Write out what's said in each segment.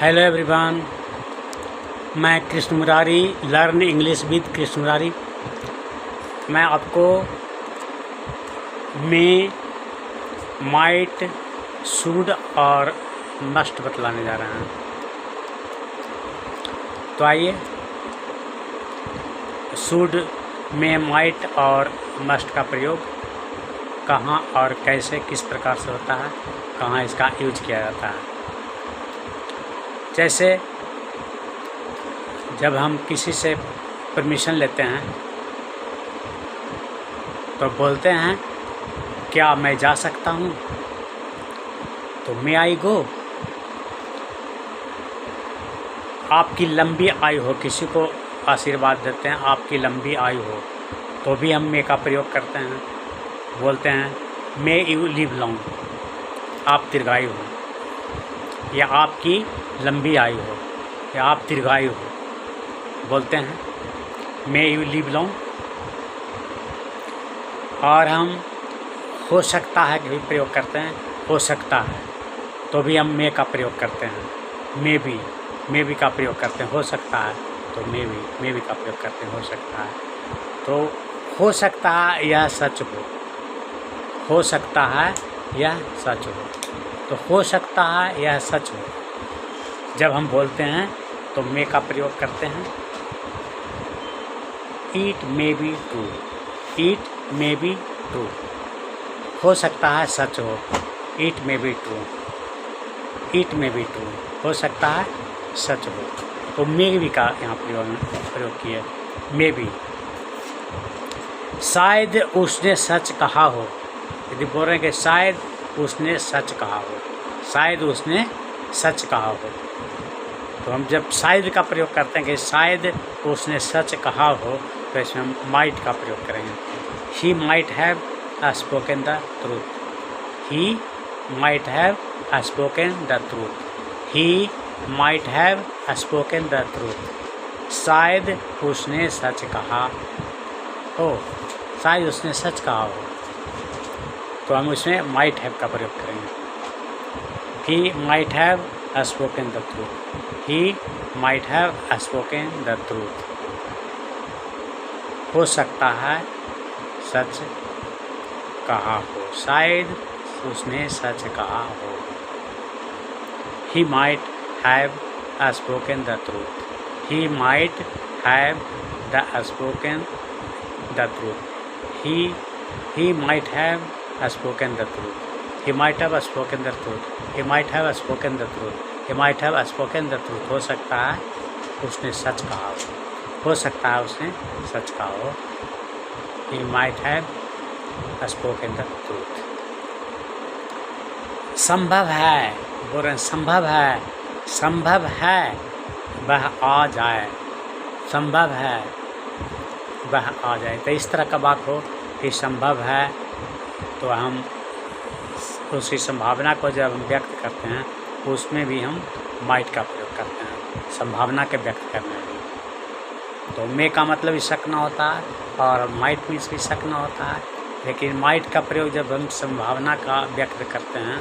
Hello everyone, मैं Krishna Murari, learn English with Krishna Murari. मैं आपको मे, माइट, शुड और मस्ट बतलाने जा रहा हूँ। तो आइए, शुड, मे, माइट और मस्ट का प्रयोग कहाँ और कैसे किस प्रकार से होता है, कहाँ इसका यूज किया जाता है। जैसे जब हम किसी से परमिशन लेते हैं तो बोलते हैं क्या मैं जा सकता हूँ, तो मे आई गो। आपकी लंबी आयु हो, किसी को आशीर्वाद देते हैं आपकी लंबी आयु हो, तो भी हम मे का प्रयोग करते हैं। बोलते हैं मे यू लिव लॉन्ग, आप दीर्घायु हो, या आपकी लंबी आयु हो, या आप दीर्घायु हो, बोलते हैं मे यू लिव लॉन्ग। और हम हो सकता है कि भी प्रयोग करते हैं, हो सकता है, तो भी हम मे का प्रयोग करते हैं। मे भी का प्रयोग करते हैं, हो सकता है तो मे भी का प्रयोग करते हैं, हो सकता है। तो हो सकता है यह सच हो सकता है यह सच हो, तो हो सकता है यह सच हो जब हम बोलते हैं तो मे का प्रयोग करते हैं। It may be true, it may be true, हो सकता है सच हो, it may be true, it may be true, हो सकता है सच हो। तो मे बी का यहाँ प्रयोग किया, मे बी। शायद उसने सच कहा हो, यदि बोल रहे हैं कि शायद उसने सच कहा हो, शायद उसने सच कहा हो, तो हम जब शायद का प्रयोग करते हैं कि शायद उसने सच कहा हो, तो इसमें हम माइट का प्रयोग करेंगे। He might have spoken the truth, he might have spoken the truth, he might have spoken the truth. शायद उसने सच कहा हो, शायद उसने सच कहा हो, तो हम उसमें माइट हैव का प्रयोग करेंगे। He might have spoken the truth, he might have spoken the truth, हो सकता है सच कहा हो, शायद उसने सच कहा हो। He might have spoken the truth, he might have the spoken the truth, he might have spoken the truth, he might have spoken the truth, he might have spoken the truth, he might have spoken the truth, हो सकता है उसने सच कहा हो सकता है उसने सच कहा हो। he might have spoken the truth। संभव है, बोल रहे हैं संभव है वह आ जाए, संभव है वह आ जाए। तो इस तरह का बात हो कि संभव है, तो हम उसी संभावना को जब हम व्यक्त करते हैं उसमें भी हम माइट का प्रयोग करते हैं, संभावना के व्यक्त करने में। तो मे का मतलब भी शक न होता है और माइट में भी शक न होता है, लेकिन माइट का प्रयोग जब हम संभावना का व्यक्त करते हैं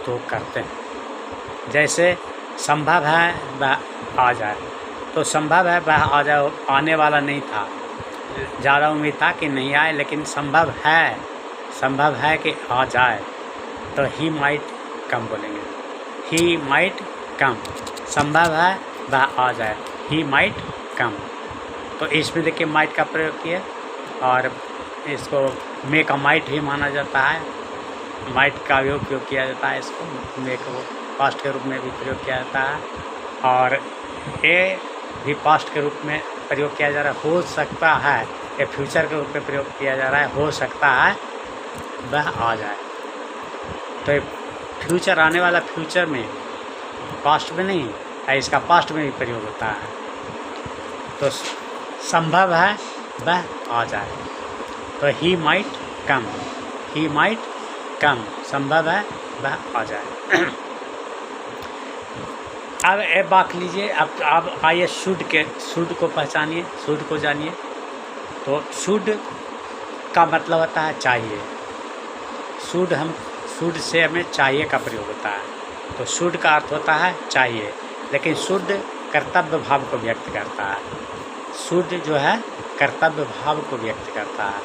तो करते हैं। जैसे संभव है वह आ जाए, तो संभव है वह आ जाए, आने वाला नहीं था, ज़्यादा उम्मीद था कि नहीं आए, लेकिन संभव है कि आ जाए, तो ही माइट कम बोलेंगे, ही माइट कम। संभव है वह आ जाए, ही माइट कम। तो इसमें देखिए माइट का प्रयोग किया, और इसको मे का माइट भी माना जाता है, माइट का भी उपयोग किया जाता है, इसको मे को पास्ट के रूप में भी प्रयोग किया जाता है, और ए भी पास्ट के रूप में प्रयोग किया जा रहा है। हो सकता है ये फ्यूचर के रूप में प्रयोग किया जा रहा है, हो सकता है वह आ जाए। तो फ्यूचर आने वाला फ्यूचर में, पास्ट में नहीं, इसका पास्ट में भी प्रयोग होता है। तो संभव है वह आ जाए, तो he might come, he might come, संभव है वह आ जाए। अब एक बात लीजिए, अब आइए शुड को पहचानिए, शुड को जानिए। तो शुड का मतलब होता है चाहिए, शुड से हमें चाहिए का प्रयोग होता है। तो शुड का अर्थ होता है चाहिए, लेकिन शुद्ध कर्तव्य भाव को व्यक्त करता है। शुद्ध जो है कर्तव्य भाव को व्यक्त करता है।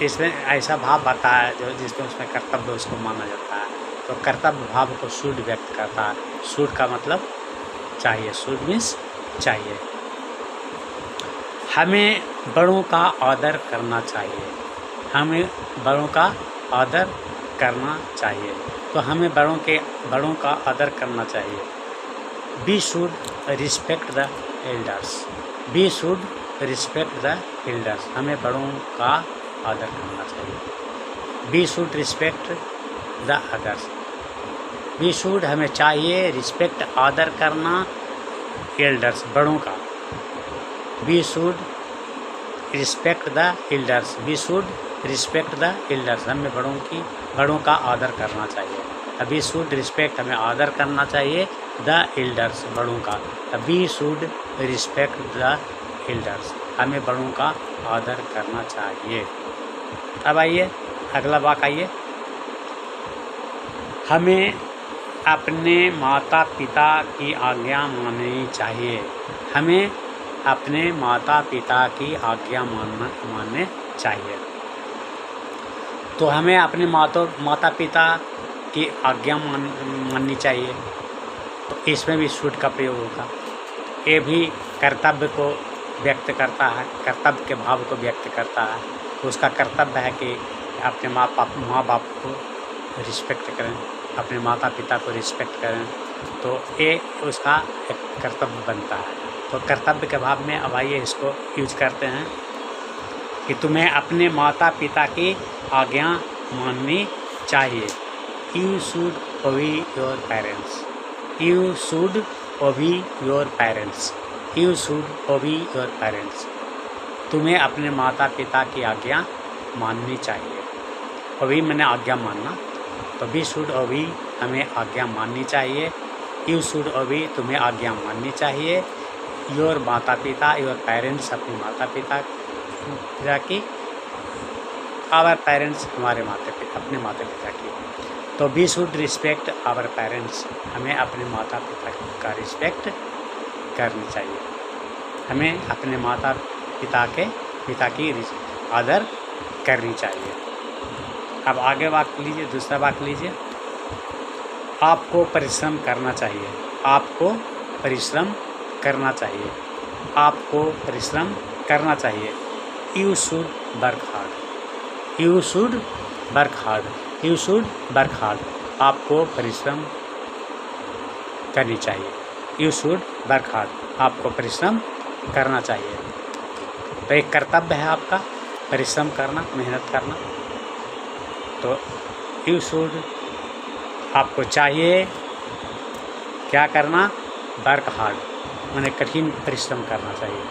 इसमें ऐसा भाव आता है जो जिसमें उसमें कर्तव्य उसको माना जाता है, तो कर्तव्य भाव को शुद्ध व्यक्त करता है। शुद्ध का मतलब चाहिए, शुद्ध मीन्स चाहिए। हमें बड़ों का आदर करना चाहिए। हमें बड़ों का आदर करना चाहिए, तो हमें बड़ों का आदर करना चाहिए। We should respect the elders. We should respect the elders. हमें बड़ों का आदर करना चाहिए। We should respect the others. We should हमें चाहिए रिस्पेक्ट आदर करना एल्डर्स बड़ों का। We should respect the elders. We should respect the elders. हमें बड़ों का आदर करना चाहिए। वी शुड रिस्पेक्ट हमें आदर करना चाहिए द एल्डर्स बड़ों का। We should respect the elders. हमें बड़ों का आदर करना चाहिए। अब आइए अगला वाक्य आइए। हमें अपने माता पिता की आज्ञा माननी चाहिए। हमें अपने माता पिता की आज्ञा मानने चाहिए। तो हमें अपने माता पिता की आज्ञा माननी चाहिए, तो इसमें भी शुड का प्रयोग होगा। ये भी कर्तव्य को व्यक्त करता है, कर्तव्य के भाव को व्यक्त करता है। उसका कर्तव्य है कि अपने माँ बाप को रिस्पेक्ट करें, अपने माता पिता को रिस्पेक्ट करें, तो ये उसका एक कर्तव्य बनता है। तो कर्तव्य के भाव में अब आइए इसको यूज करते हैं कि तुम्हें अपने माता पिता की आज्ञा माननी चाहिए। You should obey your parents. You should obey your parents. You should obey your parents. तुम्हें अपने माता पिता की आज्ञा माननी चाहिए। ओबी मैंने आज्ञा मानना, तो वी शुड ओबी हमें आज्ञा माननी चाहिए। यू शुड ओबी तुम्हें आज्ञा माननी चाहिए। योर माता पिता, योर पेरेंट्स अपने माता पिता की, आवर पेरेंट्स हमारे अपने माता पिता की। तो we should respect our parents. हमें अपने माता पिता का रिस्पेक्ट करनी चाहिए। हमें अपने माता पिता की आदर करनी चाहिए। अब आगे वाक्य लीजिए, दूसरा वाक्य लीजिए। आपको परिश्रम करना चाहिए। आपको परिश्रम करना चाहिए। आपको परिश्रम करना चाहिए। You should work hard. You should work hard. You should work hard. आपको परिश्रम करनी चाहिए। You should work hard. आपको परिश्रम करना चाहिए। तो एक कर्तव्य है आपका परिश्रम करना, मेहनत करना। तो यू शुड आपको चाहिए क्या करना, वर्क हार्ड, माने कठिन परिश्रम करना चाहिए।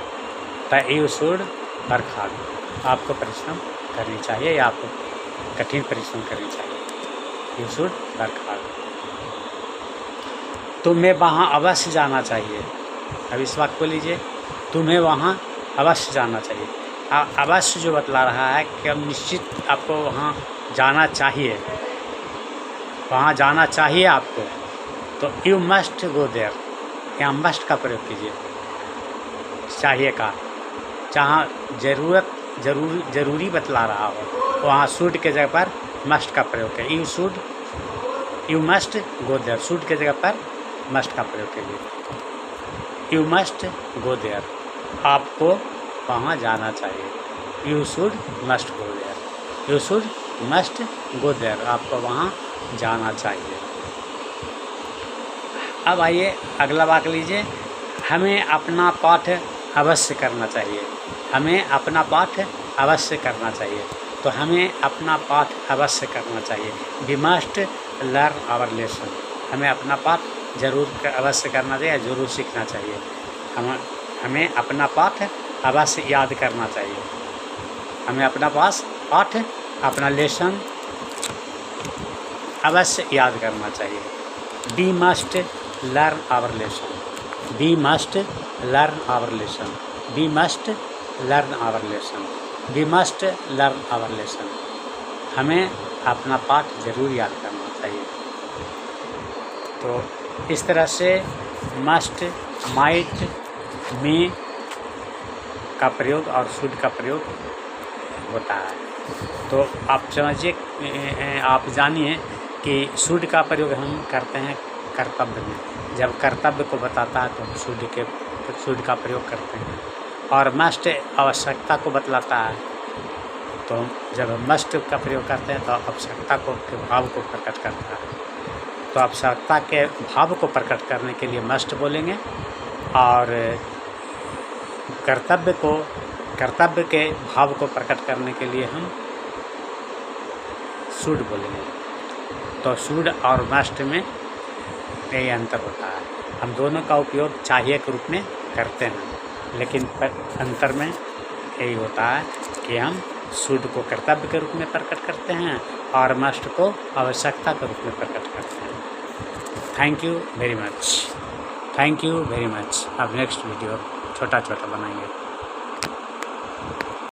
तो यू शुड वर्क हार्ड। आपको परिश्रम करनी चाहिए या आपको कठिन परिश्रम करनी चाहिए। You should work hard. तुम्हें वहाँ अवश्य जाना चाहिए। अब इस वाक्य को लीजिए, तुम्हें वहाँ अवश्य जाना चाहिए। अवश्य जो बतला रहा है कि अब निश्चित आपको वहाँ जाना चाहिए, वहाँ जाना चाहिए आपको। तो यू मस्ट गो देयर, यहाँ मस्ट का प्रयोग कीजिए। चाहिए का जहाँ जरूरी बतला रहा हो वहाँ शुड के जगह पर मस्ट का प्रयोग है। You must go there. Should के जगह पर मस्ट का प्रयोग कीजिए। You must go there. आपको वहाँ जाना चाहिए। You should must go there. You should must go there. आपको वहाँ जाना चाहिए। अब आइए अगला वाक्य लीजिए। हमें अपना पाठ अवश्य करना चाहिए। हमें अपना पाठ अवश्य करना चाहिए। तो हमें अपना पाठ अवश्य करना चाहिए। We must learn our lesson. हमें अपना पाठ जरूर अवश्य करना चाहिए, जरूर सीखना चाहिए। हमें अपना पाठ अवश्य याद करना चाहिए। हमें अपना पाठ अपना लेसन अवश्य याद करना चाहिए। We must learn our lesson. We must learn our lesson. We must learn our lesson. We must learn our lesson. हमें अपना पाठ जरूर याद करना चाहिए। तो इस तरह से मस्ट, माइट, मे का प्रयोग और शुड का प्रयोग होता है। तो आप समझिए, आप जानिए कि शुड का प्रयोग हम करते हैं कर्तव्य में। जब कर्तव्य को बताता है तो हम शुड का प्रयोग करते हैं। और मस्ट आवश्यकता को बतलाता है, तो जब हम मस्ट का प्रयोग करते हैं तो आवश्यकता के भाव को प्रकट करता है। तो आवश्यकता के भाव को प्रकट करने के लिए मस्ट बोलेंगे, और कर्तव्य के भाव को प्रकट करने के लिए हम शुड बोलेंगे। तो शुड और मस्ट में यही अंतर होता है। हम दोनों का उपयोग चाहिए के रूप में करते हैं, लेकिन अंतर में यही होता है कि हम शुड को कर्तव्य के रूप में प्रकट करते हैं और मस्ट को आवश्यकता के रूप में प्रकट करते हैं। Thank you very much. अब नेक्स्ट वीडियो छोटा बनाएंगे।